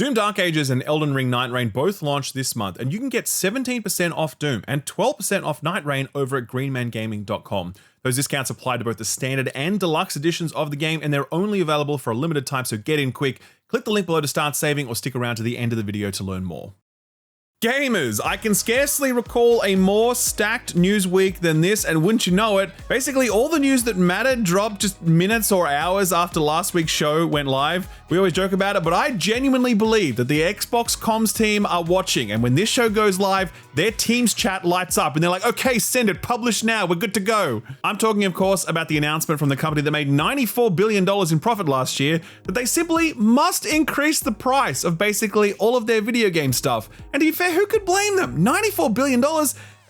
Doom Dark Ages and Elden Ring Night Rain both launched this month, and you can get 17% off Doom and 12% off Night Rain over at greenmangaming.com. Those discounts apply to both the standard and deluxe editions of the game, and they're only available for a limited time, so get in quick. Click the link below to start saving or stick around to the end of the video to learn more. Gamers, I can scarcely recall a more stacked news week than this, and wouldn't you know it, basically all the news that mattered dropped just minutes or hours after last week's show went live. We always joke about it, but I genuinely believe that the Xbox comms team are watching, and when this show goes live, their team's chat lights up, and they're like, okay, send it, publish now, we're good to go. I'm talking, of course, about the announcement from the company that made $94 billion in profit last year, that they simply must increase the price of basically all of their video game stuff. And to be fair, who could blame them? $94 billion?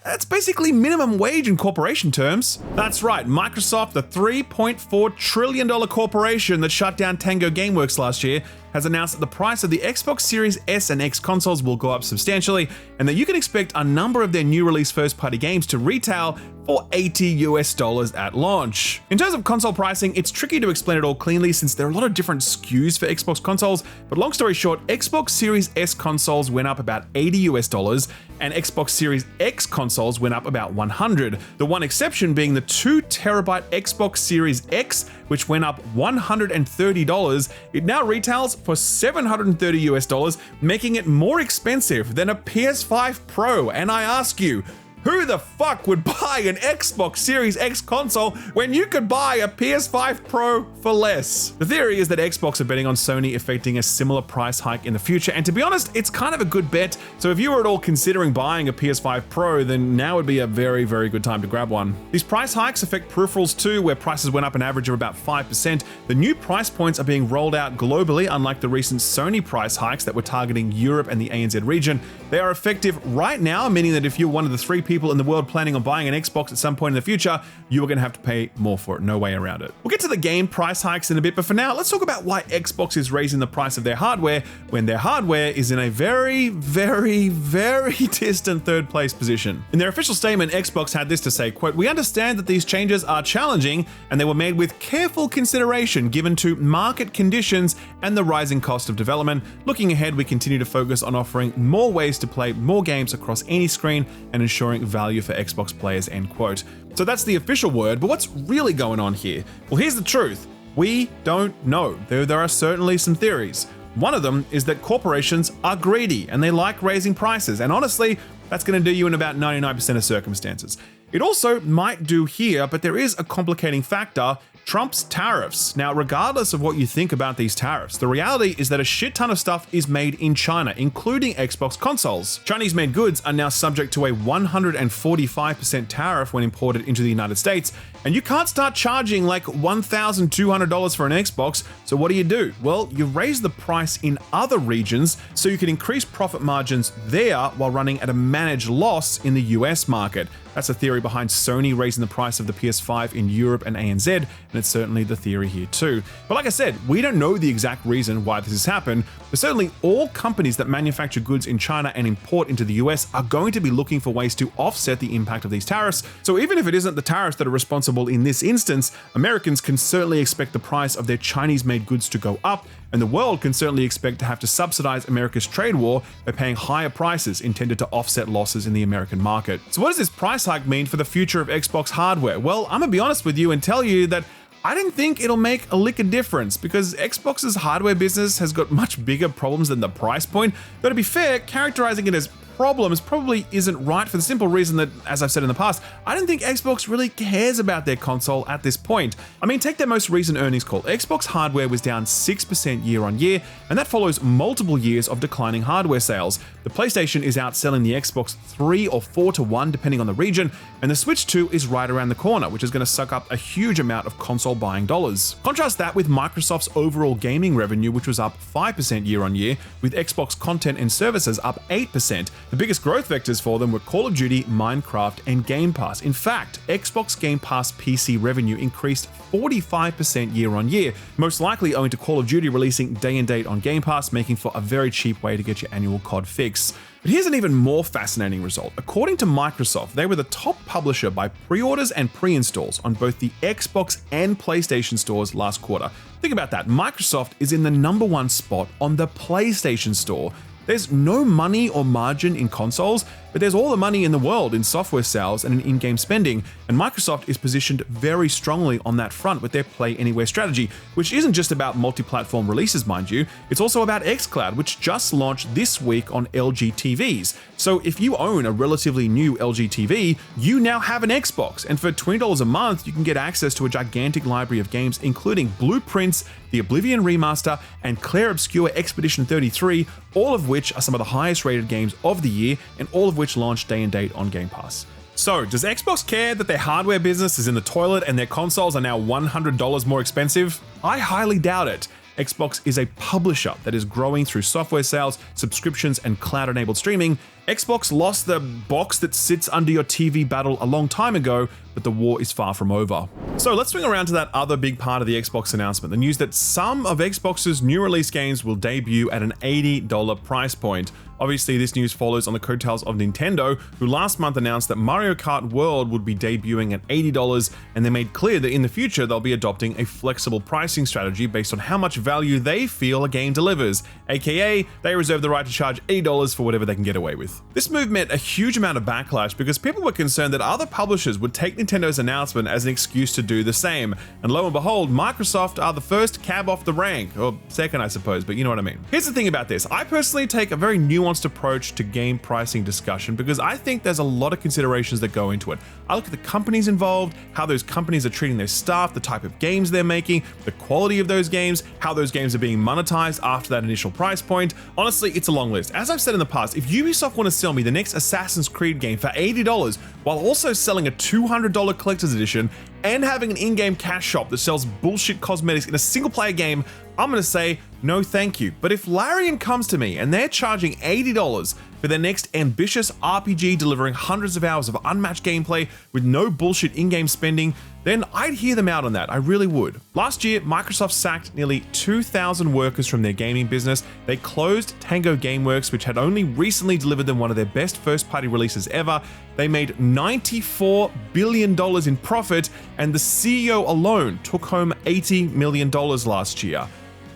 That's basically minimum wage in corporation terms. That's right, Microsoft, the $3.4 trillion corporation that shut down Tango Gameworks last year, has announced that the price of the Xbox Series S and X consoles will go up substantially, and that you can expect a number of their new release first-party games to retail for $80 at launch. In terms of console pricing, it's tricky to explain it all cleanly since there are a lot of different SKUs for Xbox consoles, but long story short, Xbox Series S consoles went up about $80, and Xbox Series X consoles went up about $100. The one exception being the 2TB Xbox Series X, which went up $130. It now retails for $730, making it more expensive than a PS5 Pro. And I ask you, who the fuck would buy an Xbox Series X console when you could buy a PS5 Pro for less? The theory is that Xbox are betting on Sony effecting a similar price hike in the future, and to be honest, it's kind of a good bet. So if you were at all considering buying a PS5 Pro, then now would be a very, very good time to grab one. These price hikes affect peripherals too, where prices went up an average of about 5%. The new price points are being rolled out globally, unlike the recent Sony price hikes that were targeting Europe and the ANZ region. They are effective right now, meaning that if you're one of the 3 people in the world planning on buying an Xbox at some point in the future, you are going to have to pay more for it. No way around it. We'll get to the game price hikes in a bit, but for now, let's talk about why Xbox is raising the price of their hardware when their hardware is in a very, very, very distant third place position. In their official statement, Xbox had this to say, quote, "We understand that these changes are challenging and they were made with careful consideration given to market conditions and the rising cost of development. Looking ahead, we continue to focus on offering more ways to play more games across any screen and ensuring value for Xbox players," end quote. So that's the official word, but what's really going on here? Well, here's the truth. We don't know. There are certainly some theories. One of them is that corporations are greedy and they like raising prices, and honestly, that's going to do you in about 99% of circumstances. It also might do here, but there is a complicating factor: Trump's tariffs. Now, regardless of what you think about these tariffs, the reality is that a shit ton of stuff is made in China, including Xbox consoles. Chinese-made goods are now subject to a 145% tariff when imported into the United States, and you can't start charging like $1,200 for an Xbox, so what do? Well, you raise the price in other regions so you can increase profit margins there while running at a managed loss in the US market. That's the theory behind Sony raising the price of the PS5 in Europe and ANZ, and it's certainly the theory here too. But like I said, we don't know the exact reason why this has happened, but certainly all companies that manufacture goods in China and import into the US are going to be looking for ways to offset the impact of these tariffs. So even if it isn't the tariffs that are responsible in this instance, Americans can certainly expect the price of their Chinese-made goods to go up, and the world can certainly expect to have to subsidize America's trade war by paying higher prices intended to offset losses in the American market. So what does this price hike mean for the future of Xbox hardware? Well, I'm gonna be honest with you and tell you that I didn't think it'll make a lick of difference because Xbox's hardware business has got much bigger problems than the price point. Though to be fair, characterizing it as problems probably isn't right for the simple reason that, as I've said in the past, I don't think Xbox really cares about their console at this point. I mean, take their most recent earnings call. Xbox hardware was down 6% year on year, and that follows multiple years of declining hardware sales. The PlayStation is outselling the Xbox 3 or 4 to 1 depending on the region, and the Switch 2 is right around the corner, which is going to suck up a huge amount of console buying dollars. Contrast that with Microsoft's overall gaming revenue, which was up 5% year on year, with Xbox content and services up 8%. The biggest growth vectors for them were Call of Duty, Minecraft, and Game Pass. In fact, Xbox Game Pass PC revenue increased 45% year on year, most likely owing to Call of Duty releasing day and date on Game Pass, making for a very cheap way to get your annual COD fix. But here's an even more fascinating result. According to Microsoft, they were the top publisher by pre-orders and pre-installs on both the Xbox and PlayStation stores last quarter. Think about that. Microsoft is in the #1 spot on the PlayStation Store. There's no money or margin in consoles, but there's all the money in the world in software sales and in in-game spending, and Microsoft is positioned very strongly on that front with their Play Anywhere strategy, which isn't just about multi-platform releases, mind you, it's also about xCloud, which just launched this week on LG TVs. So if you own a relatively new LG TV, you now have an Xbox, and for $20 a month, you can get access to a gigantic library of games, including Blueprints, the Oblivion Remaster, and Clair Obscur Expedition 33, all of which are some of the highest rated games of the year, and all of which launched day and date on Game Pass. So, does Xbox care that their hardware business is in the toilet and their consoles are now $100 more expensive? I highly doubt it. Xbox is a publisher that is growing through software sales, subscriptions, and cloud-enabled streaming. Xbox lost the box that sits under your TV battle a long time ago, but the war is far from over. So let's swing around to that other big part of the Xbox announcement, the news that some of Xbox's new release games will debut at an $80 price point. Obviously, this news follows on the coattails of Nintendo, who last month announced that Mario Kart World would be debuting at $80, and they made clear that in the future they'll be adopting a flexible pricing strategy based on how much value they feel a game delivers, aka they reserve the right to charge $80 for whatever they can get away with. This move meant a huge amount of backlash because people were concerned that other publishers would take Nintendo's announcement as an excuse to do the same, and lo and behold, Microsoft are the first cab off the rank, or second I suppose, but you know what I mean. Here's the thing about this, I personally take a very nuanced approach to game pricing discussion because I think there's a lot of considerations that go into it. I look at the companies involved, how those companies are treating their staff, the type of games they're making, the quality of those games, how those games are being monetized after that initial price point. Honestly, it's a long list. As I've said in the past, if Ubisoft want to sell me the next Assassin's Creed game for $80 while also selling a $200 collector's edition and having an in-game cash shop that sells bullshit cosmetics in a single-player game, I'm gonna say no thank you. But if Larian comes to me and they're charging $80 for their next ambitious RPG delivering hundreds of hours of unmatched gameplay with no bullshit in-game spending, then I'd hear them out on that, I really would. Last year, Microsoft sacked nearly 2,000 workers from their gaming business. They closed Tango Gameworks, which had only recently delivered them one of their best first-party releases ever. They made $94 billion in profit, and the CEO alone took home $80 million last year.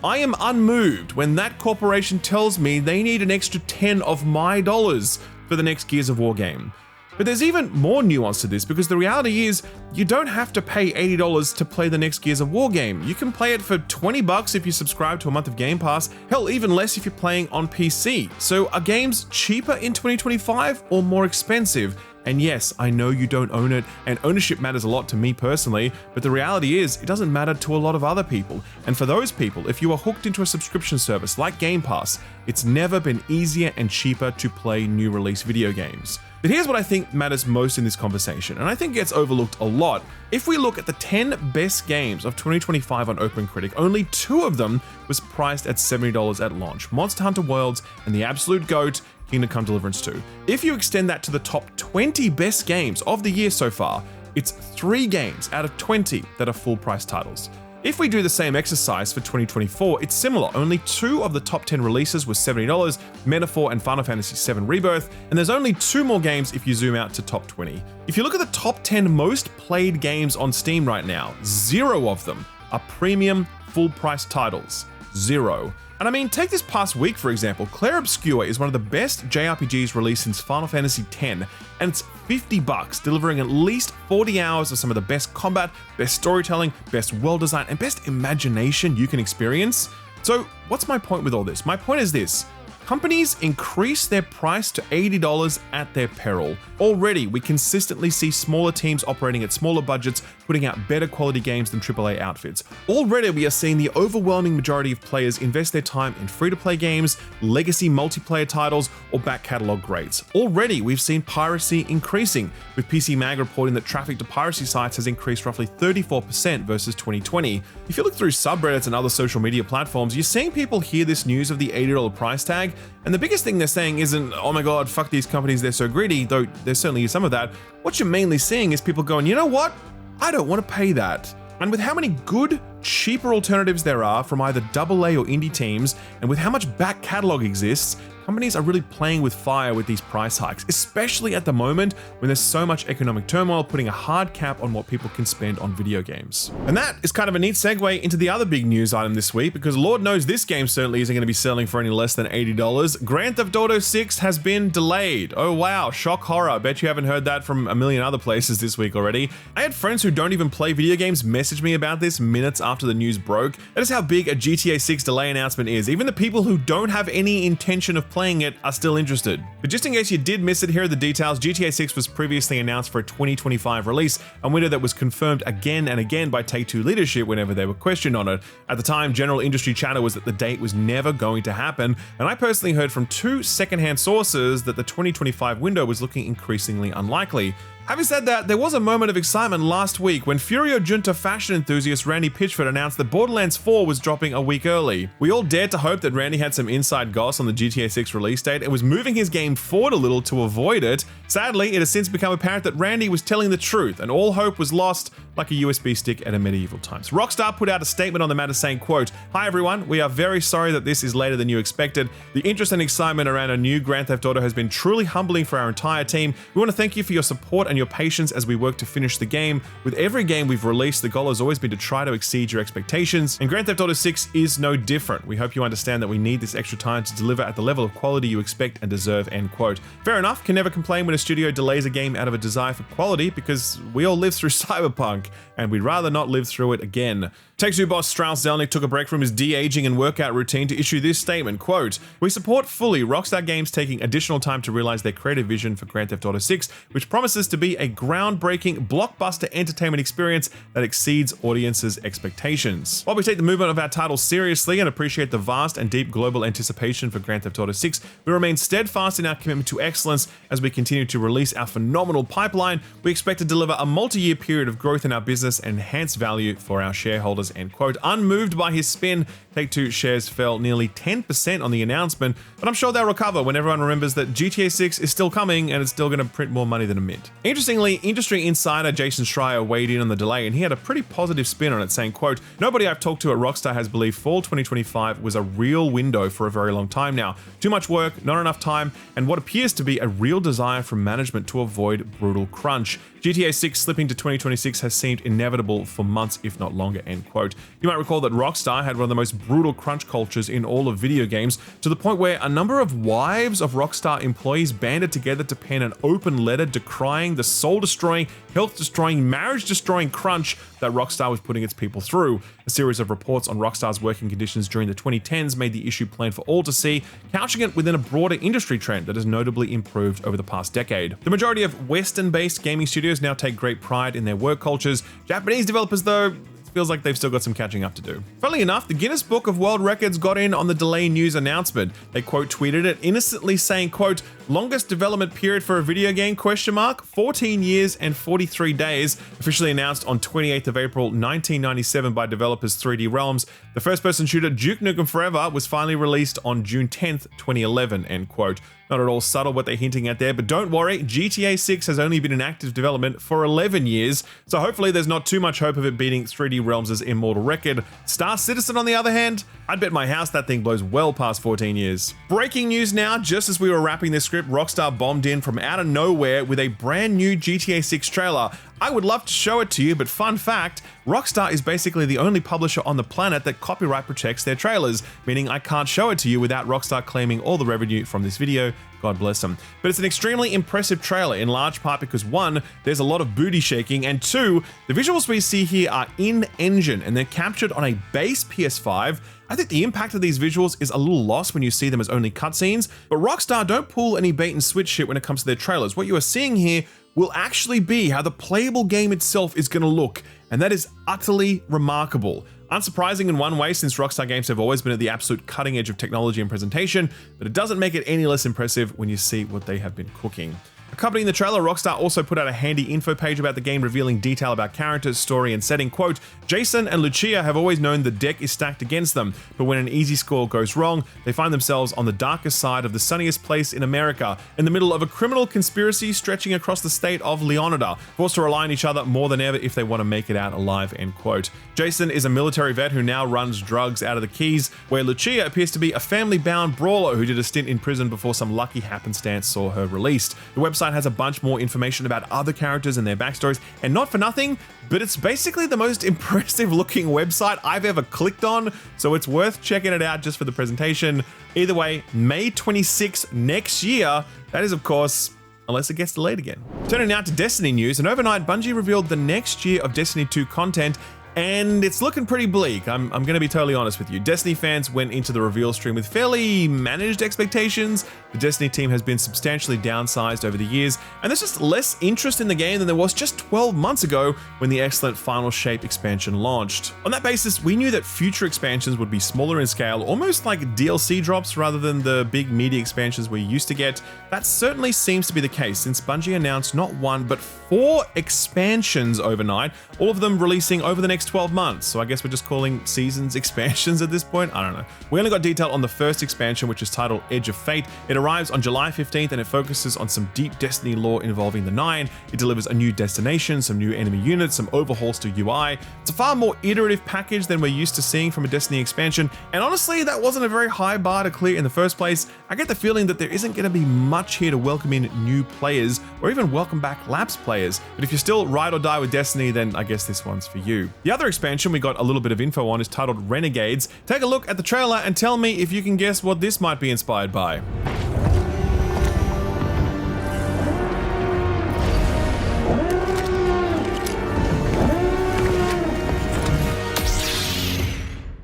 I am unmoved when that corporation tells me they need an extra 10 of my dollars for the next Gears of War game. But there's even more nuance to this because the reality is you don't have to pay $80 to play the next Gears of War game. You can play it for $20 if you subscribe to a month of Game Pass, hell, even less if you're playing on PC. So are games cheaper in 2025 or more expensive? And yes, I know you don't own it, and ownership matters a lot to me personally, but the reality is, it doesn't matter to a lot of other people. And for those people, if you are hooked into a subscription service like Game Pass, it's never been easier and cheaper to play new release video games. But here's what I think matters most in this conversation, and I think gets overlooked a lot. If we look at the 10 best games of 2025 on OpenCritic, only 2 of them was priced at $70 at launch: Monster Hunter Worlds and the absolute GOAT, Kingdom Come Deliverance 2. If you extend that to the top 20 best games of the year so far, it's 3 games out of 20 that are full price titles. If we do the same exercise for 2024, it's similar. Only 2 of the top 10 releases were $70, Metaphor and Final Fantasy VII Rebirth, and there's only 2 more games if you zoom out to top 20. If you look at the top 10 most played games on Steam right now, 0 of them are premium full price titles. 0. And I mean, take this past week for example, Clair Obscur is one of the best JRPGs released since Final Fantasy X, and it's $50, delivering at least 40 hours of some of the best combat, best storytelling, best world design, and best imagination you can experience. So what's my point with all this? My point is this: companies increase their price to $80 at their peril. Already, we consistently see smaller teams operating at smaller budgets, putting out better quality games than AAA outfits. Already, we are seeing the overwhelming majority of players invest their time in free-to-play games, legacy multiplayer titles, or back catalog greats. Already, we've seen piracy increasing, with PC Mag reporting that traffic to piracy sites has increased roughly 34% versus 2020. If you look through subreddits and other social media platforms, you're seeing people hear this news of the $80 price tag And the biggest thing they're saying isn't, oh my god, fuck these companies, they're so greedy, though there's certainly some of that. What you're mainly seeing is people going, you know what? I don't want to pay that. And with how many good, cheaper alternatives there are from either AA or indie teams, and with how much back catalog exists, companies are really playing with fire with these price hikes, especially at the moment when there's so much economic turmoil, putting a hard cap on what people can spend on video games. And that is kind of a neat segue into the other big news item this week, because Lord knows this game certainly isn't going to be selling for any less than $80. Grand Theft Auto 6 has been delayed. Oh wow, shock horror. Bet you haven't heard that from a million other places this week already. I had friends who don't even play video games message me about this minutes after the news broke. That is how big a GTA 6 delay announcement is. Even the people who don't have any intention of playing it are still interested. But just in case you did miss it, here are the details. GTA 6 was previously announced for a 2025 release, a window that was confirmed again and again by Take-Two leadership whenever they were questioned on it. At the time, general industry chatter was that the date was never going to happen, and I personally heard from 2 secondhand sources that the 2025 window was looking increasingly unlikely. Having said that, there was a moment of excitement last week when Furio Junta fashion enthusiast Randy Pitchford announced that Borderlands 4 was dropping a week early. We all dared to hope that Randy had some inside goss on the GTA 6 release date and was moving his game forward a little to avoid it. Sadly, it has since become apparent that Randy was telling the truth, and all hope was lost like a USB stick at a medieval times. Rockstar put out a statement on the matter saying, quote, "Hi everyone, we are very sorry that this is later than you expected. The interest and excitement around a new Grand Theft Auto has been truly humbling for our entire team. We want to thank you for your support and your patience as we work to finish the game. With every game we've released, the goal has always been to try to exceed your expectations, and Grand Theft Auto 6 is no different. We hope you understand that we need this extra time to deliver at the level of quality you expect and deserve," end quote. Fair enough, can never complain when a studio delays a game out of a desire for quality, because we all lived through Cyberpunk, and we'd rather not live through it again. Take-Two boss Strauss Zelnick took a break from his de-aging and workout routine to issue this statement, quote, "We support fully Rockstar Games taking additional time to realize their creative vision for Grand Theft Auto 6, which promises to be a groundbreaking blockbuster entertainment experience that exceeds audiences' expectations. While we take the movement of our title seriously and appreciate the vast and deep global anticipation for Grand Theft Auto 6, we remain steadfast in our commitment to excellence as we continue to release our phenomenal pipeline. We expect to deliver a multi-year period of growth in our business and enhance value for our shareholders," end quote. Unmoved by his spin, Take-Two shares fell nearly 10% on the announcement, but I'm sure they'll recover when everyone remembers that GTA 6 is still coming and it's still going to print more money than a mint. Interestingly, industry insider Jason Schreier weighed in on the delay, and he had a pretty positive spin on it, saying, quote, "Nobody I've talked to at Rockstar has believed fall 2025 was a real window for a very long time now. Too much work, not enough time, and what appears to be a real desire from management to avoid brutal crunch. GTA 6 slipping to 2026 has seemed inevitable for months, if not longer," end quote. You might recall that Rockstar had one of the most brutal crunch cultures in all of video games, to the point where a number of wives of Rockstar employees banded together to pen an open letter decrying the soul-destroying, health-destroying, marriage-destroying crunch that Rockstar was putting its people through. A series of reports on Rockstar's working conditions during the 2010s made the issue plain for all to see, couching it within a broader industry trend that has notably improved over the past decade. The majority of Western-based gaming studios now take great pride in their work cultures. Japanese developers, though, feels like they've still got some catching up to do. Funnily enough, the Guinness Book of World Records got in on the delay news announcement. They quote tweeted it, innocently saying, quote, "Longest development period for a video game, question mark, 14 years and 43 days, officially announced on 28th of April 1997 by developers 3D Realms. The first-person shooter Duke Nukem Forever was finally released on June 10th, 2011, end quote. Not at all subtle what they're hinting at there, but don't worry, GTA 6 has only been in active development for 11 years, so hopefully there's not too much hope of it beating 3D Realms' immortal record. Star Citizen, on the other hand, I'd bet my house that thing blows well past 14 years. Breaking news now, just as we were wrapping this script, Rockstar bombed in from out of nowhere with a brand new GTA 6 trailer. I would love to show it to you, but fun fact, Rockstar is basically the only publisher on the planet that copyright protects their trailers, meaning I can't show it to you without Rockstar claiming all the revenue from this video. God bless them. But it's an extremely impressive trailer, in large part because 1, there's a lot of booty shaking, and 2, the visuals we see here are in-engine and they're captured on a base PS5. I think the impact of these visuals is a little lost when you see them as only cutscenes, but Rockstar don't pull any bait and switch shit when it comes to their trailers. What you are seeing here will actually be how the playable game itself is going to look, and that is utterly remarkable. Unsurprising in one way, since Rockstar games have always been at the absolute cutting edge of technology and presentation, but it doesn't make it any less impressive when you see what they have been cooking. A Accompanying the trailer, Rockstar also put out a handy info page about the game, revealing detail about characters, story, and setting. Quote, Jason and Lucia have always known the deck is stacked against them, but when an easy score goes wrong, they find themselves on the darkest side of the sunniest place in America, in the middle of a criminal conspiracy stretching across the state of Leonida, forced to rely on each other more than ever if they want to make it out alive, end quote. Jason is a military vet who now runs drugs out of the Keys, where Lucia appears to be a family-bound brawler who did a stint in prison before some lucky happenstance saw her released. The website has a bunch more information about other characters and their backstories, and not for nothing, but it's basically the most impressive looking website I've ever clicked on, so it's worth checking it out just for the presentation. Either way, May 26th next year, that is of course, unless it gets delayed again. Turning now to Destiny news, and overnight Bungie revealed the next year of Destiny 2 content, and it's looking pretty bleak. I'm going to be totally honest with you. Destiny fans went into the reveal stream with fairly managed expectations. The Destiny team has been substantially downsized over the years, and there's just less interest in the game than there was just 12 months ago when the excellent Final Shape expansion launched. On that basis, we knew that future expansions would be smaller in scale, almost like DLC drops rather than the big media expansions we used to get. That certainly seems to be the case, since Bungie announced not one, but 4 expansions overnight, all of them releasing over the next 12 months, so I guess we're just calling seasons expansions at this point. I don't know. We only got detail on the first expansion, which is titled Edge of Fate. It arrives on July 15th and it focuses on some deep Destiny lore involving the Nine. It delivers a new destination, some new enemy units, some overhauls to UI. It's a far more iterative package than we're used to seeing from a Destiny expansion, and honestly, that wasn't a very high bar to clear in the first place. I get the feeling that there isn't going to be much here to welcome in new players or even welcome back lapsed players, but if you're still ride or die with Destiny, then I guess this one's for you. The other expansion we got a little bit of info on is titled Renegades. Take a look at the trailer and tell me if you can guess what this might be inspired by.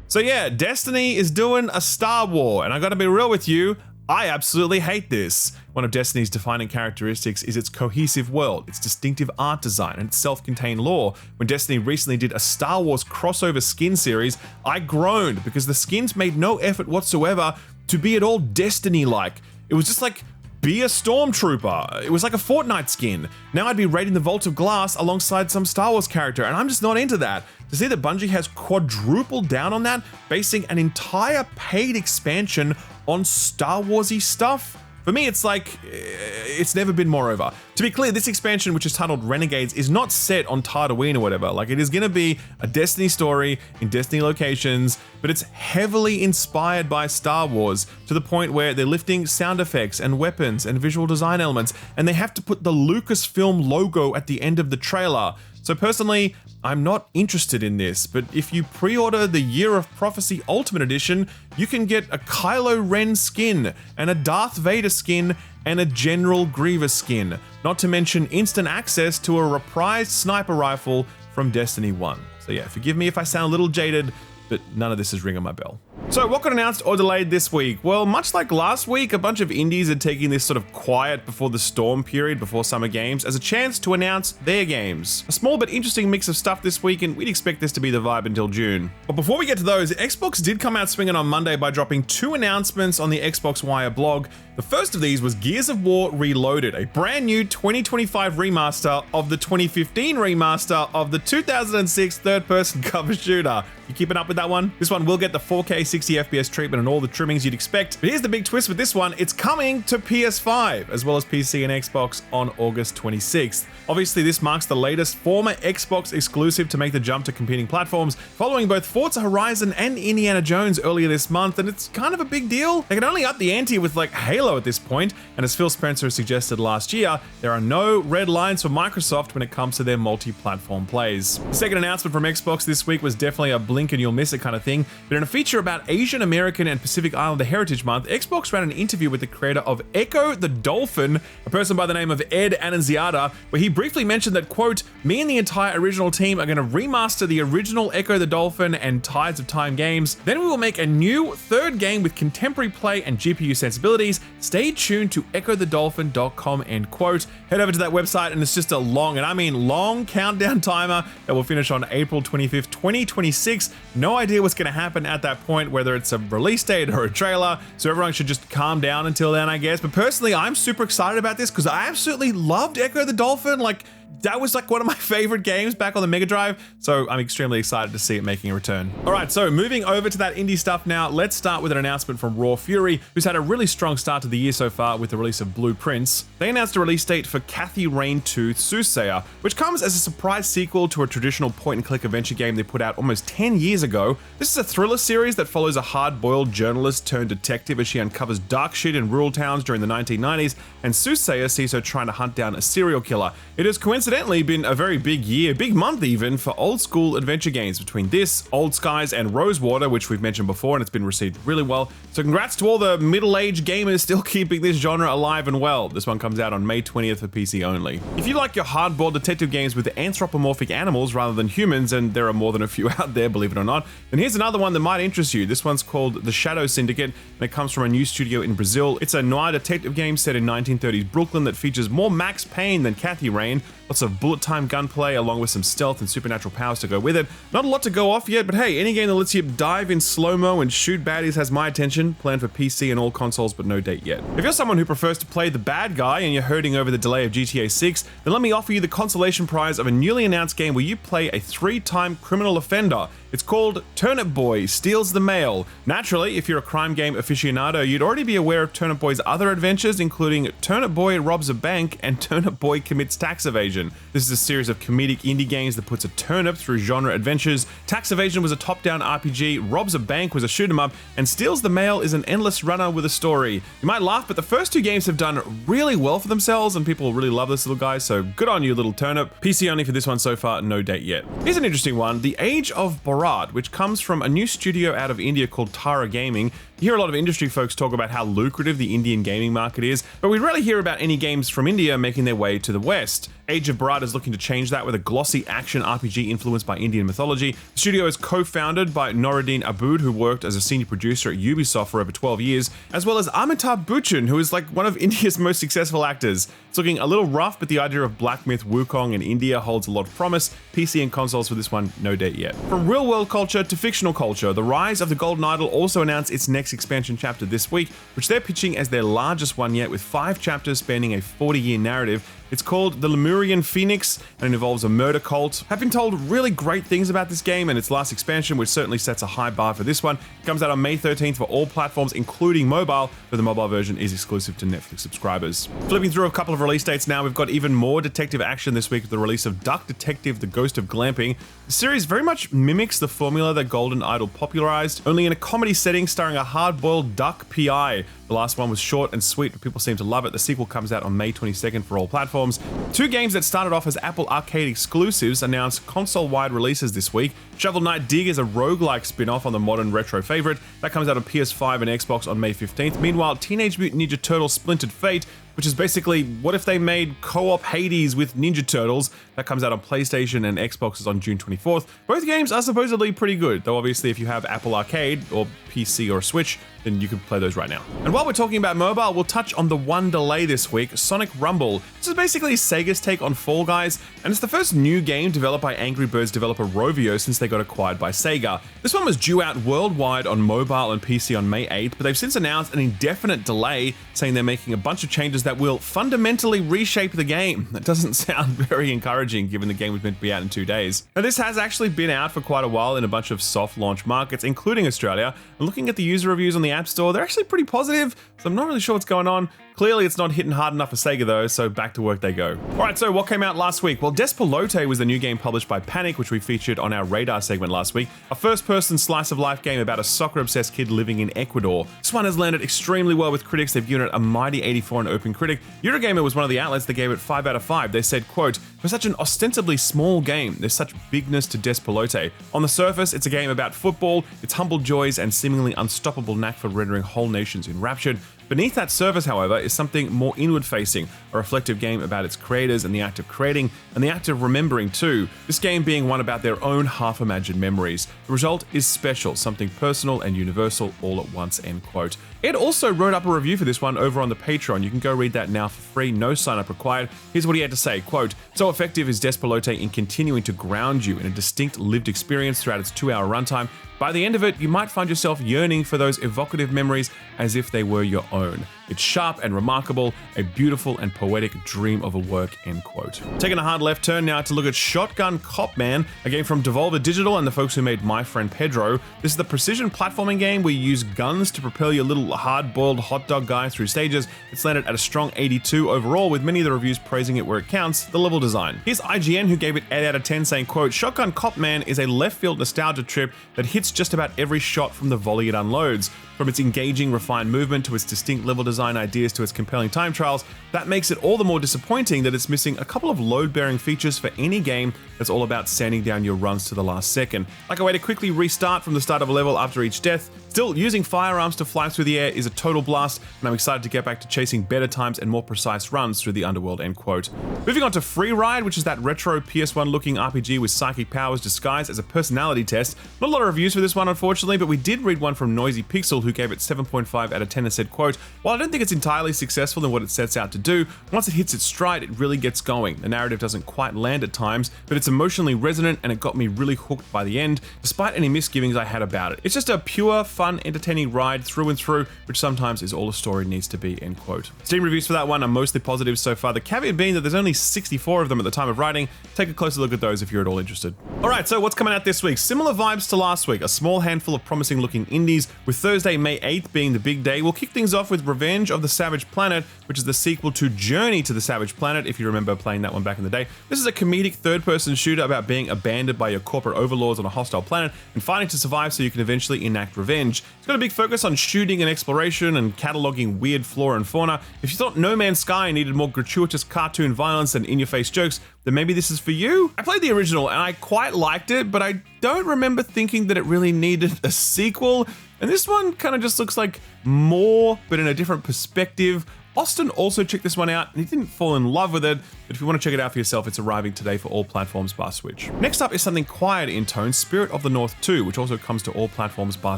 So yeah, Destiny is doing a Star War, and I gotta be real with you, I absolutely hate this. One of Destiny's defining characteristics is its cohesive world, its distinctive art design, and its self-contained lore. When Destiny recently did a Star Wars crossover skin series, I groaned because the skins made no effort whatsoever to be at all Destiny-like. It was just like, be a stormtrooper. It was like a Fortnite skin. Now I'd be raiding the Vault of Glass alongside some Star Wars character, and I'm just not into that. To see that Bungie has quadrupled down on that, basing an entire paid expansion on Star Warsy stuff, for me, it's like, it's never been more over. To be clear, this expansion, which is titled Renegades, is not set on Tatooine or whatever. Like, it is gonna be a Destiny story in Destiny locations, but it's heavily inspired by Star Wars to the point where they're lifting sound effects and weapons and visual design elements, and they have to put the Lucasfilm logo at the end of the trailer. So personally, I'm not interested in this, but if you pre-order the Year of Prophecy Ultimate Edition, you can get a Kylo Ren skin, and a Darth Vader skin, and a General Grievous skin, not to mention instant access to a reprised sniper rifle from Destiny 1. So yeah, forgive me if I sound a little jaded, but none of this is ringing my bell. So what got announced or delayed this week? Well, much like last week, a bunch of indies are taking this sort of quiet before the storm period before Summer Games as a chance to announce their games. A small but interesting mix of stuff this week, and we'd expect this to be the vibe until June. But before we get to those, Xbox did come out swinging on Monday by dropping 2 announcements on the Xbox Wire blog. The first of these was Gears of War Reloaded, a brand new 2025 remaster of the 2015 remaster of the 2006 third-person cover shooter. You keeping up with that one? This one will get the 4K 60 FPS treatment and all the trimmings you'd expect. But here's the big twist with this one, it's coming to PS5, as well as PC and Xbox on August 26th. Obviously, this marks the latest former Xbox exclusive to make the jump to competing platforms, following both Forza Horizon and Indiana Jones earlier this month, and it's kind of a big deal. They can only up the ante with like Halo at this point, and as Phil Spencer suggested last year, there are no red lines for Microsoft when it comes to their multi-platform plays. The second announcement from Xbox this week was definitely a blink and you'll miss it kind of thing, but in a feature about Asian American and Pacific Islander Heritage Month, Xbox ran an interview with the creator of Echo the Dolphin, a person by the name of Ed Annunziata, where he briefly mentioned that, quote, me and the entire original team are going to remaster the original Echo the Dolphin and Tides of Time games. Then we will make a new third game with contemporary play and GPU sensibilities. Stay tuned to echothedolphin.com, end quote. Head over to that website and it's just a long, and I mean long, countdown timer that will finish on April 25th, 2026. weeks. No idea what's going to happen at that point, whether it's a release date or a trailer, so everyone should just calm down until then, I guess. But personally, I'm super excited about this because I absolutely loved Echo the Dolphin. Like, that was like one of my favorite games back on the Mega Drive, so I'm extremely excited to see it making a return. All right, so moving over to that indie stuff now, let's start with an announcement from Raw Fury, who's had a really strong start to the year so far with the release of Blueprints. They announced a release date for Cathy Rain 2 Soothsayer, which comes as a surprise sequel to a traditional point-and-click adventure game they put out almost 10 years ago. This is a thriller series that follows a hard-boiled journalist turned detective as she uncovers dark shit in rural towns during the 1990s, and Soothsayer sees her trying to hunt down a serial killer. It has coincidentally been a very big year, big month even, for old school adventure games between this, Old Skies, and Rosewater, which we've mentioned before, and it's been received really well. So congrats to all the middle-aged gamers still keeping this genre alive and well. This one comes out on May 20th for PC only. If you like your hard-boiled detective games with anthropomorphic animals rather than humans, and there are more than a few out there, believe it or not, then here's another one that might interest you. This one's called The Shadow Syndicate, and it comes from a new studio in Brazil. It's a noir detective game set in 1930s Brooklyn that features more Max Payne than Cathy Rain. Lots of bullet time gunplay along with some stealth and supernatural powers to go with it. Not a lot to go off yet, but hey, any game that lets you dive in slow-mo and shoot baddies has my attention. Planned for PC and all consoles, but no date yet. If you're someone who prefers to play the bad guy and you're hurting over the delay of GTA 6, then let me offer you the consolation prize of a newly announced game where you play a 3-time criminal offender. It's called Turnip Boy Steals the Mail. Naturally, if you're a crime game aficionado, you'd already be aware of Turnip Boy's other adventures, including Turnip Boy Robs a Bank and Turnip Boy Commits Tax Evasion. This is a series of comedic indie games that puts a turnip through genre adventures. Tax Evasion was a top-down RPG, Robs a Bank was a shoot-'em-up, and Steals the Mail is an endless runner with a story. You might laugh, but the first two games have done really well for themselves, and people really love this little guy, so good on you, little turnip. PC only for this one so far, no date yet. Here's an interesting one, The Age of Bharat, which comes from a new studio out of India called Tara Gaming. You hear a lot of industry folks talk about how lucrative the Indian gaming market is, but we rarely hear about any games from India making their way to the West. Age of Bharat is looking to change that with a glossy action RPG influenced by Indian mythology. The studio is co-founded by Noruddin Abood, who worked as a senior producer at Ubisoft for over 12 years, as well as Amitabh Bachchan, who is like one of India's most successful actors. It's looking a little rough, but the idea of black myth Wukong in India holds a lot of promise. PC and consoles for this one, no date yet. From real-world culture to fictional culture, The Rise of the Golden Idol also announced its next expansion chapter this week, which they're pitching as their largest one yet, with 5 chapters spanning a 40-year narrative. It's called The Lemurian Phoenix, and it involves a murder cult. I've been told really great things about this game and its last expansion, which certainly sets a high bar for this one. It comes out on May 13th for all platforms, including mobile, but the mobile version is exclusive to Netflix subscribers. Flipping through a couple of release dates now, we've got even more detective action this week with the release of Duck Detective: The Ghost of Glamping. The series very much mimics the formula that Golden Idol popularized, only in a comedy setting starring a hard-boiled duck PI. The last one was short and sweet, but people seem to love it. The sequel comes out on May 22nd for all platforms. 2 games that started off as Apple Arcade exclusives announced console-wide releases this week. Shovel Knight Dig is a roguelike spin-off on the modern retro favorite. That comes out on PS5 and Xbox on May 15th. Meanwhile, Teenage Mutant Ninja Turtles Splintered Fate, which is basically what if they made co-op Hades with Ninja Turtles. That comes out on PlayStation and Xbox on June 24th. Both games are supposedly pretty good, though obviously if you have Apple Arcade or PC or Switch, then you can play those right now. And while we're talking about mobile, we'll touch on the one delay this week, Sonic Rumble. This is basically Sega's take on Fall Guys, and it's the first new game developed by Angry Birds developer Rovio since they got acquired by Sega. This one was due out worldwide on mobile and PC on May 8th, but they've since announced an indefinite delay, saying they're making a bunch of changes that will fundamentally reshape the game. That doesn't sound very encouraging given the game was meant to be out in 2 days. Now this has actually been out for quite a while in a bunch of soft launch markets, including Australia, and looking at the user reviews on the App Store, they're actually pretty positive, so I'm not really sure what's going on. Clearly it's not hitting hard enough for Sega though, so back to work they go. Alright, so what came out last week? Well, Despelote was the new game published by Panic, which we featured on our Radar segment last week. A first-person slice-of-life game about a soccer-obsessed kid living in Ecuador. This one has landed extremely well with critics. They've given it a mighty 84 on OpenCritic. Eurogamer was one of the outlets that gave it 5 out of 5. They said, quote, "For such an ostensibly small game, there's such bigness to Despelote. On the surface, it's a game about football, its humble joys and seemingly unstoppable knack for rendering whole nations enraptured. Beneath that surface, however, is something more inward-facing, a reflective game about its creators and the act of creating, and the act of remembering too, this game being one about their own half-imagined memories. The result is special, something personal and universal all at once," end quote. Ed also wrote up a review for this one over on the Patreon. You can go read that now for free, no sign up required. Here's what he had to say, quote, "So effective is Despelote in continuing to ground you in a distinct lived experience throughout its 2-hour runtime. By the end of it, you might find yourself yearning for those evocative memories as if they were your own. It's sharp and remarkable, a beautiful and poetic dream of a work," end quote. Taking a hard left turn now to look at Shotgun Cop Man, a game from Devolver Digital and the folks who made My Friend Pedro. This is the precision platforming game where you use guns to propel your little hard-boiled hot dog guy through stages. It's landed at a strong 82 overall, with many of the reviews praising it where it counts, the level design. Here's IGN, who gave it 8 out of 10, saying, quote, "Shotgun Cop Man is a left-field nostalgia trip that hits just about every shot from the volley it unloads. From its engaging, refined movement to its distinct level design ideas to its compelling time trials, that makes it all the more disappointing that it's missing a couple of load-bearing features for any game that's all about sanding down your runs to the last second. Like a way to quickly restart from the start of a level after each death. Still, using firearms to fly through the air is a total blast, and I'm excited to get back to chasing better times and more precise runs through the underworld," end quote. Moving on to Free Ride, which is that retro PS1-looking RPG with psychic powers disguised as a personality test. Not a lot of reviews for this one, unfortunately, but we did read one from Noisy Pixel, who gave it 7.5 out of 10 and said, quote, "While I don't think it's entirely successful in what it sets out to do, once it hits its stride, it really gets going. The narrative doesn't quite land at times, but it's emotionally resonant and it got me really hooked by the end, despite any misgivings I had about it. It's just a pure, fun, entertaining ride through and through, which sometimes is all a story needs to be," end quote. Steam reviews for that one are mostly positive so far, the caveat being that there's only 64 of them at the time of writing. Take a closer look at those if you're at all interested. Alright, so what's coming out this week? Similar vibes to last week, a small handful of promising looking indies, with Thursday, May 8th being the big day. We'll kick things off with Revenge of the Savage Planet, which is the sequel to Journey to the Savage Planet, if you remember playing that one back in the day. This is a comedic third-person shooter about being abandoned by your corporate overlords on a hostile planet and fighting to survive so you can eventually enact revenge. It's got a big focus on shooting and exploration and cataloging weird flora and fauna. If you thought No Man's Sky needed more gratuitous cartoon violence and in-your-face jokes, then maybe this is for you. I played the original and I quite liked it, but I don't remember thinking that it really needed a sequel. And this one kind of just looks like more, but in a different perspective. Austin also checked this one out and he didn't fall in love with it, but if you want to check it out for yourself, it's arriving today for all platforms bar Switch. Next up is something quiet in tone, Spirit of the North 2, which also comes to all platforms bar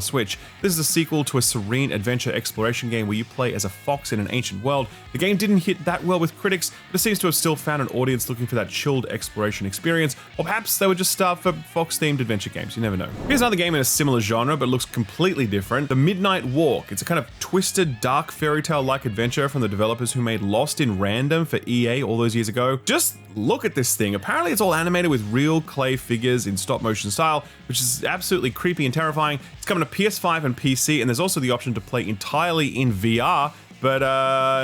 Switch. This is a sequel to a serene adventure exploration game where you play as a fox in an ancient world. The game didn't hit that well with critics, but it seems to have still found an audience looking for that chilled exploration experience, or perhaps they were just starved for fox-themed adventure games, you never know. Here's another game in a similar genre, but looks completely different, The Midnight Walk. It's a kind of twisted, dark fairy tale-like adventure from the developers who made Lost in Random for EA all those years ago. Just look at this thing. Apparently it's all animated with real clay figures in stop motion style, which is absolutely creepy and terrifying. It's coming to PS5 and PC, and there's also the option to play entirely in VR. But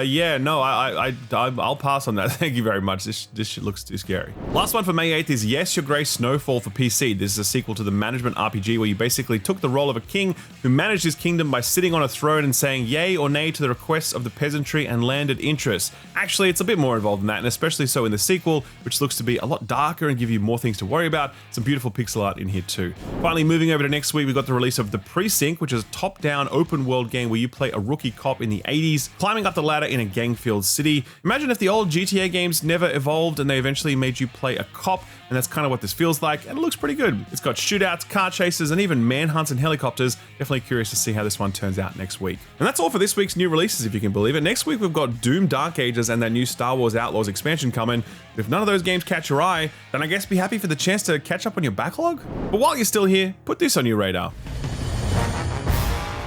yeah, no, I'll pass on that. Thank you very much. This shit looks too scary. Last one for May 8th is Yes, Your Grace Snowfall for PC. This is a sequel to the management RPG where you basically took the role of a king who managed his kingdom by sitting on a throne and saying yay or nay to the requests of the peasantry and landed interests. Actually, it's a bit more involved than that, and especially so in the sequel, which looks to be a lot darker and give you more things to worry about. Some beautiful pixel art in here too. Finally, moving over to next week, we got the release of The Precinct, which is a top-down open world game where you play a rookie cop in the 80s, climbing up the ladder in a gang-filled city. Imagine if the old GTA games never evolved and they eventually made you play a cop, and that's kind of what this feels like, and it looks pretty good. It's got shootouts, car chases, and even manhunts and helicopters. Definitely curious to see how this one turns out next week. And that's all for this week's new releases, if you can believe it. Next week, we've got Doom Dark Ages and that new Star Wars Outlaws expansion coming. If none of those games catch your eye, then I guess be happy for the chance to catch up on your backlog. But while you're still here, put this on your radar.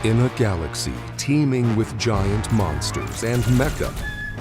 In a galaxy teeming with giant monsters and mecha,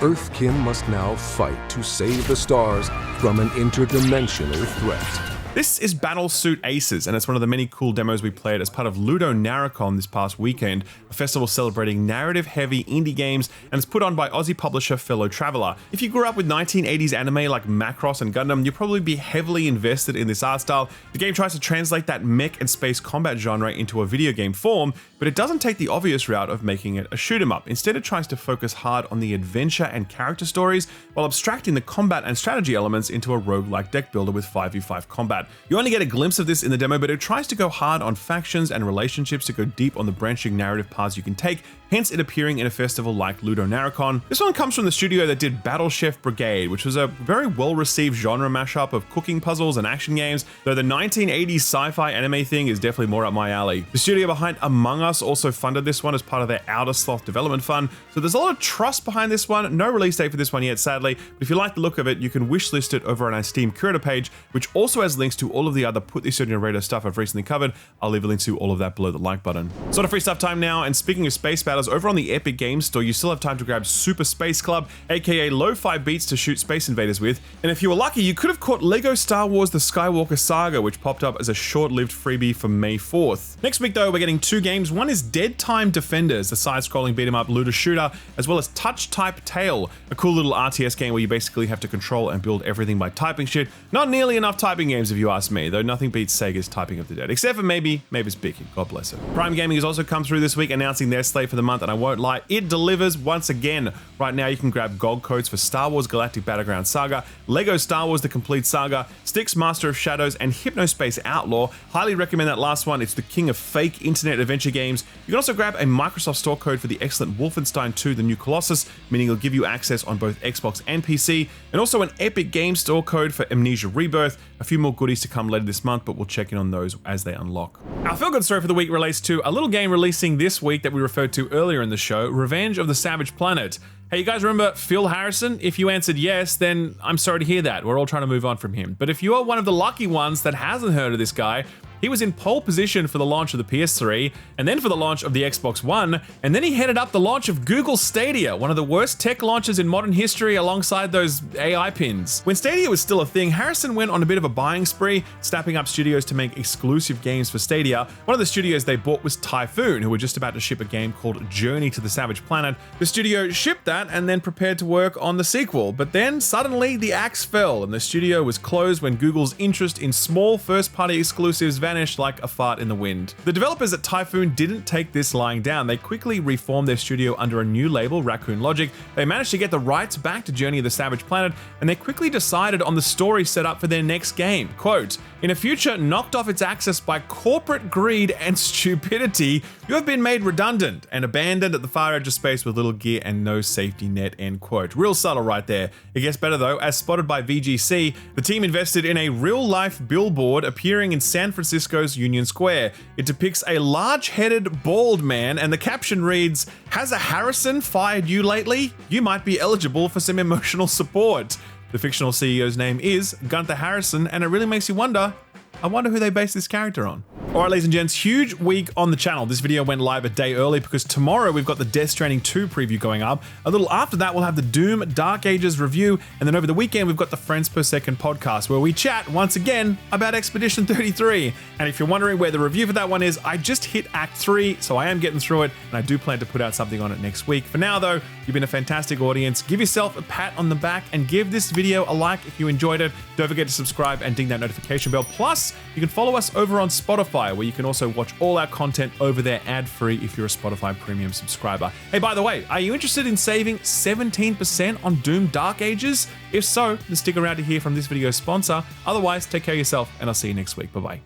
Earthkin must now fight to save the stars from an interdimensional threat. This is Battlesuit Aces, and it's one of the many cool demos we played as part of Ludo Narracon this past weekend, a festival celebrating narrative-heavy indie games, and it's put on by Aussie publisher Fellow Traveller. If you grew up with 1980s anime like Macross and Gundam, you'll probably be heavily invested in this art style. The game tries to translate that mech and space combat genre into a video game form, but it doesn't take the obvious route of making it a shoot-'em-up. Instead, it tries to focus hard on the adventure and character stories, while abstracting the combat and strategy elements into a roguelike deck builder with 5v5 combat. You only get a glimpse of this in the demo, but it tries to go hard on factions and relationships to go deep on the branching narrative paths you can take, hence it appearing in a festival like Ludo Naricon. This one comes from the studio that did Battle Chef Brigade, which was a very well-received genre mashup of cooking puzzles and action games, though the 1980s sci-fi anime thing is definitely more up my alley. The studio behind Among Us also funded this one as part of their Outer Sloth development fund, so there's a lot of trust behind this one. No release date for this one yet, sadly, but if you like the look of it, you can wishlist it over on our Steam Curator page, which also has links to all of the other Put This on Your Radar stuff I've recently covered. I'll leave a link to all of that below the like button. Sort of free stuff time now, and speaking of space battles, over on the Epic Games Store, you still have time to grab Super Space Club, aka lo-fi beats to shoot space invaders with, and if you were lucky, you could have caught LEGO Star Wars The Skywalker Saga, which popped up as a short-lived freebie for May 4th. Next week though, we're getting two games. One is Dead Time Defenders, a side-scrolling beat-em-up looter shooter, as well as Touch Type Tale, a cool little RTS game where you basically have to control and build everything by typing shit. Not nearly enough typing games if you ask me, though nothing beats Sega's Typing of the Dead, except for maybe Mavis Beacon, God bless her. Prime Gaming has also come through this week announcing their slate for the month, and I won't lie, it delivers once again. Right now you can grab gold codes for Star Wars Galactic Battleground Saga, LEGO Star Wars The Complete Saga, Styx Master of Shadows, and Hypnospace Outlaw. Highly recommend that last one, it's the king of fake internet adventure games. You can also grab a Microsoft Store code for the excellent Wolfenstein 2 The New Colossus, meaning it'll give you access on both Xbox and PC, and also an Epic Games Store code for Amnesia Rebirth. A few more goodies to come later this month, but we'll check in on those as they unlock. Our feel-good story for the week relates to a little game releasing this week that we referred to earlier in the show, Revenge of the Savage Planet. Hey, you guys remember Phil Harrison? If you answered yes, then I'm sorry to hear that. We're all trying to move on from him. But if you are one of the lucky ones that hasn't heard of this guy, he was in pole position for the launch of the PS3, and then for the launch of the Xbox One, and then he headed up the launch of Google Stadia, one of the worst tech launches in modern history alongside those AI pins. When Stadia was still a thing, Harrison went on a bit of a buying spree, snapping up studios to make exclusive games for Stadia. One of the studios they bought was Typhoon, who were just about to ship a game called Journey to the Savage Planet. The studio shipped that and then prepared to work on the sequel, but then suddenly the axe fell and the studio was closed when Google's interest in small first-party exclusives vanished like a fart in the wind. The developers at Typhoon didn't take this lying down. They quickly reformed their studio under a new label, Raccoon Logic. They managed to get the rights back to Journey of the Savage Planet, and they quickly decided on the story set up for their next game. Quote, "In a future knocked off its axis by corporate greed and stupidity, you have been made redundant and abandoned at the far edge of space with little gear and no safety net," end quote. Real subtle right there. It gets better though. As spotted by VGC, the team invested in a real-life billboard appearing in San Francisco's Union Square. It depicts a large-headed, bald man, and the caption reads, "Has a Harrison fired you lately? You might be eligible for some emotional support." The fictional CEO's name is Gunther Harrison, and it really makes you wonder, I wonder who they based this character on. Alright ladies and gents, huge week on the channel. This video went live a day early because tomorrow we've got the Death Stranding 2 preview going up. A little after that we'll have the Doom Dark Ages review, and then over the weekend we've got the Friends Per Second podcast where we chat once again about Expedition 33. And if you're wondering where the review for that one is, I just hit Act 3, so I am getting through it, and I do plan to put out something on it next week. For now though, you've been a fantastic audience. Give yourself a pat on the back and give this video a like if you enjoyed it. Don't forget to subscribe and ding that notification bell. Plus, you can follow us over on Spotify, where you can also watch all our content over there ad-free if you're a Spotify premium subscriber. Hey, by the way, are you interested in saving 17% on Doom Dark Ages? If so, then stick around to hear from this video's sponsor. Otherwise, take care of yourself, and I'll see you next week. Bye-bye.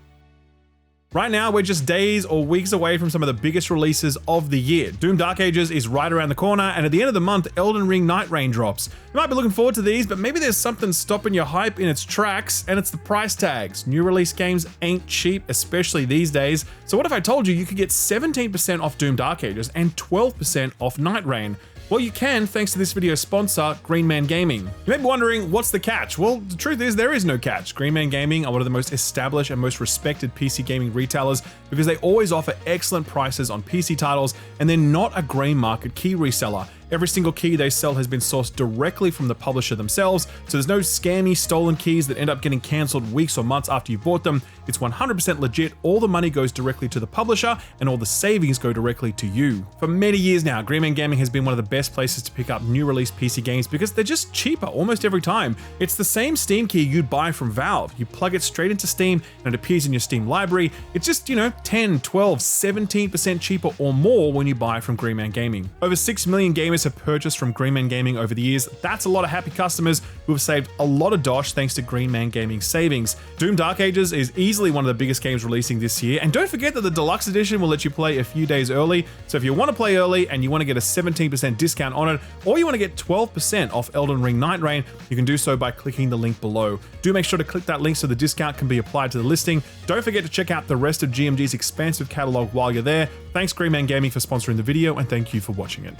Right now, we're just days or weeks away from some of the biggest releases of the year. Doom Dark Ages is right around the corner, and at the end of the month, Elden Ring Night Rain drops. You might be looking forward to these, but maybe there's something stopping your hype in its tracks, and it's the price tags. New release games ain't cheap, especially these days. So what if I told you you could get 17% off Doom Dark Ages and 12% off Night Rain? Well, you can thanks to this video's sponsor, Green Man Gaming. You may be wondering, what's the catch? Well, the truth is there is no catch. Green Man Gaming are one of the most established and most respected PC gaming retailers because they always offer excellent prices on PC titles, and they're not a grey market key reseller. Every single key they sell has been sourced directly from the publisher themselves, so there's no scammy stolen keys that end up getting cancelled weeks or months after you bought them. It's 100% legit, all the money goes directly to the publisher, and all the savings go directly to you. For many years now, Green Man Gaming has been one of the best places to pick up new release PC games because they're just cheaper almost every time. It's the same Steam key you'd buy from Valve. You plug it straight into Steam and it appears in your Steam library. It's just, 10, 12, 17% cheaper or more when you buy from Green Man Gaming. Over 6 million gamers gamers have purchased from Green Man Gaming over the years. That's a lot of happy customers who have saved a lot of dosh thanks to Green Man Gaming savings. Doom Dark Ages is easily one of the biggest games releasing this year, and don't forget that the Deluxe Edition will let you play a few days early. So if you want to play early and you want to get a 17% discount on it, or you want to get 12% off Elden Ring Night Rain, you can do so by clicking the link below. Do make sure to click that link so the discount can be applied to the listing. Don't forget to check out the rest of GMG's expansive catalog while you're there. Thanks Green Man Gaming for sponsoring the video, and thank you for watching it.